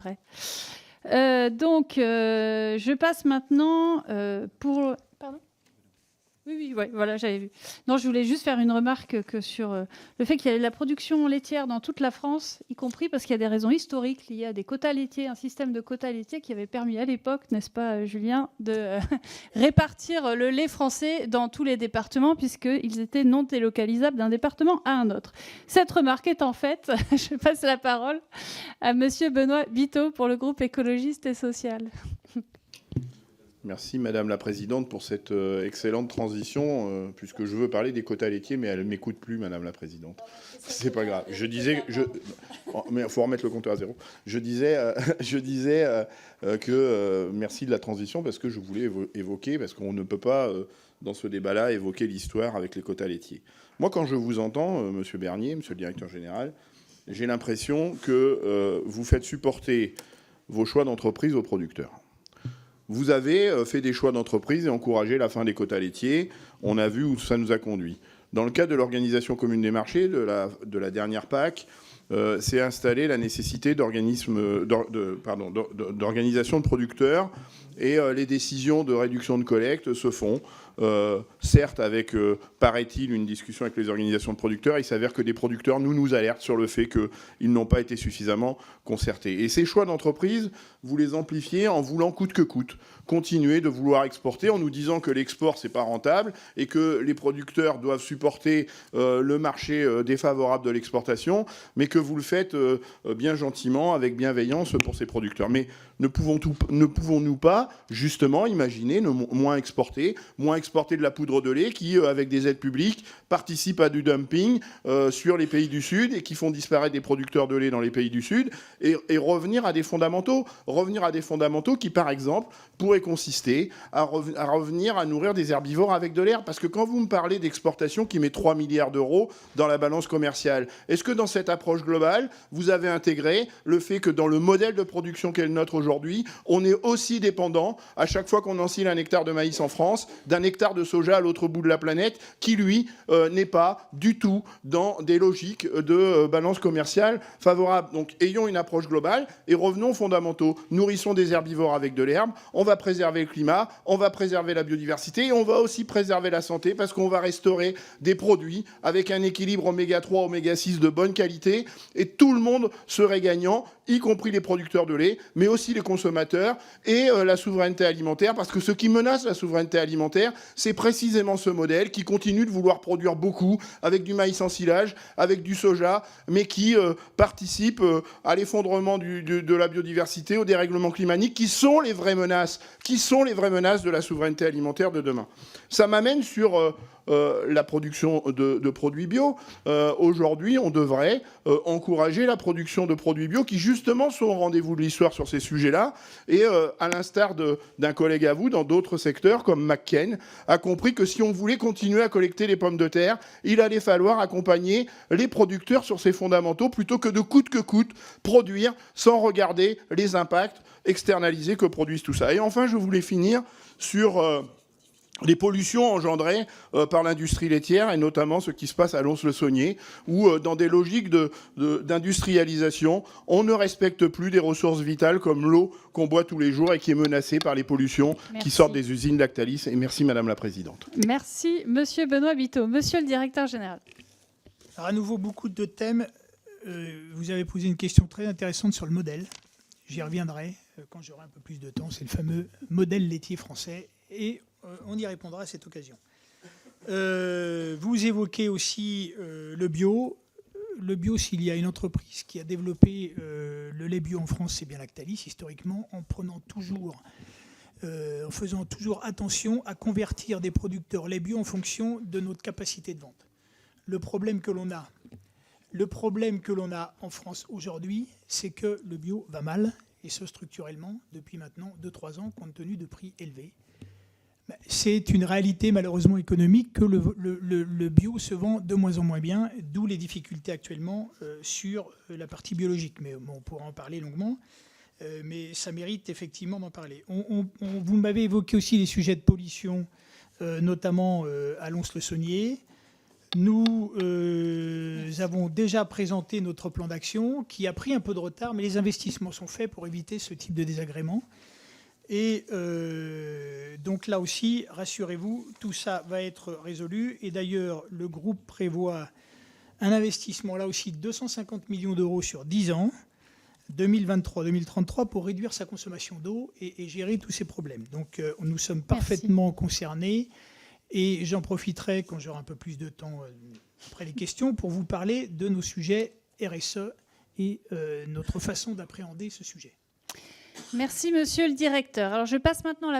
après. Je passe maintenant pour... Pardon ? Oui, voilà, j'avais vu. Non, je voulais juste faire une remarque que sur le fait qu'il y a la production laitière dans toute la France, y compris parce qu'il y a des raisons historiques liées à des quotas laitiers, un système de quotas laitiers qui avait permis à l'époque, n'est-ce pas, Julien, de répartir le lait français dans tous les départements, puisqu'ils étaient non délocalisables d'un département à un autre. Cette remarque étant faite, je passe la parole à Monsieur Benoît Biteau pour le groupe écologiste et social. Merci Madame la Présidente pour cette excellente transition, puisque je veux parler des quotas laitiers, mais elle ne m'écoute plus, Madame la Présidente. C'est pas grave. Je disais, mais il faut remettre le compteur à zéro. Je disais que merci de la transition, parce que je voulais évoquer, parce qu'on ne peut pas, dans ce débat-là, évoquer l'histoire avec les quotas laitiers. Moi, quand je vous entends, Monsieur Bernier, Monsieur le Directeur Général, j'ai l'impression que vous faites supporter vos choix d'entreprise aux producteurs. Vous avez fait des choix d'entreprise et encouragé la fin des quotas laitiers. On a vu où ça nous a conduit. Dans le cadre de l'organisation commune des marchés, de la dernière PAC, s'est installée la nécessité d'organisation de producteurs, et les décisions de réduction de collecte se font, certes avec, paraît-il, une discussion avec les organisations de producteurs. Il s'avère que des producteurs nous alertent sur le fait qu'ils n'ont pas été suffisamment concertés. Et ces choix d'entreprise, vous les amplifiez en voulant coûte que coûte continuer de vouloir exporter, en nous disant que l'export, c'est pas rentable et que les producteurs doivent supporter le marché défavorable de l'exportation, mais que vous le faites bien gentiment, avec bienveillance pour ces producteurs. Mais ne pouvons-nous pas, justement, imaginer moins exporter de la poudre de lait qui, avec des aides publiques, participe à du dumping sur les pays du Sud et qui font disparaître des producteurs de lait dans les pays du Sud, et revenir à des fondamentaux qui, par exemple, pourraient consister à revenir à nourrir des herbivores avec de l'herbe. Parce que quand vous me parlez d'exportation qui met 3 milliards d'euros dans la balance commerciale, est-ce que dans cette approche globale, vous avez intégré le fait que dans le modèle de production qu'est le nôtre aujourd'hui, on est aussi dépendant, à chaque fois qu'on enfile un hectare de maïs en France, d'un hectare de soja à l'autre bout de la planète, qui, lui, n'est pas du tout dans des logiques de balance commerciale favorable. Donc, ayons une approche globale et revenons aux fondamentaux. Nourrissons des herbivores avec de l'herbe, on va préserver le climat, on va préserver la biodiversité et on va aussi préserver la santé parce qu'on va restaurer des produits avec un équilibre oméga 3, oméga 6 de bonne qualité et tout le monde serait gagnant, y compris les producteurs de lait, mais aussi les consommateurs et la souveraineté alimentaire, parce que ce qui menace la souveraineté alimentaire, c'est précisément ce modèle qui continue de vouloir produire beaucoup avec du maïs en silage, avec du soja, mais qui participe à l'effondrement de la biodiversité, au dérèglement climatique, qui sont les vraies menaces de la souveraineté alimentaire de demain. Ça m'amène sur la production de produits bio. Aujourd'hui, on devrait encourager la production de produits bio qui, justement, sont au rendez-vous de l'histoire sur ces sujets-là. Et à l'instar d'un collègue à vous, dans d'autres secteurs, comme McCain, a compris que si on voulait continuer à collecter les pommes de terre, il allait falloir accompagner les producteurs sur ces fondamentaux plutôt que de coûte que coûte produire sans regarder les impacts externalisés que produisent tout ça. Et enfin, je voulais finir sur les pollutions engendrées par l'industrie laitière, et notamment ce qui se passe à Lons-le-Saunier, où dans des logiques d'industrialisation, on ne respecte plus des ressources vitales comme l'eau qu'on boit tous les jours et qui est menacée par les pollutions qui sortent des usines Lactalis. Et merci Madame la Présidente. Merci Monsieur Benoît Biteau. Monsieur le Directeur Général. Alors à nouveau, beaucoup de thèmes. Vous avez posé une question très intéressante sur le modèle. J'y reviendrai quand j'aurai un peu plus de temps. C'est le fameux modèle laitier français. Et on y répondra à cette occasion. Vous évoquez aussi le bio. Le bio, s'il y a une entreprise qui a développé le lait bio en France, c'est bien Lactalis, historiquement, en faisant toujours attention à convertir des producteurs lait bio en fonction de notre capacité de vente. Le problème que l'on a en France aujourd'hui, c'est que le bio va mal, et ce structurellement, depuis maintenant 2-3 ans, compte tenu de prix élevés. C'est une réalité malheureusement économique que le bio se vend de moins en moins bien, d'où les difficultés actuellement sur la partie biologique. Mais bon, on pourra en parler longuement, mais ça mérite effectivement d'en parler. Vous m'avez évoqué aussi les sujets de pollution, notamment à Lons-le-Saunier. Nous avons déjà présenté notre plan d'action qui a pris un peu de retard, mais les investissements sont faits pour éviter ce type de désagrément. Et donc là aussi, rassurez-vous, tout ça va être résolu. Et d'ailleurs, le groupe prévoit un investissement là aussi de 250 millions d'euros sur 10 ans, 2023-2033, pour réduire sa consommation d'eau et gérer tous ces problèmes. Donc nous sommes parfaitement concernés. Et j'en profiterai, quand j'aurai un peu plus de temps après les questions, pour vous parler de nos sujets RSE et notre façon d'appréhender ce sujet. Merci, monsieur le directeur. Alors, je passe maintenant la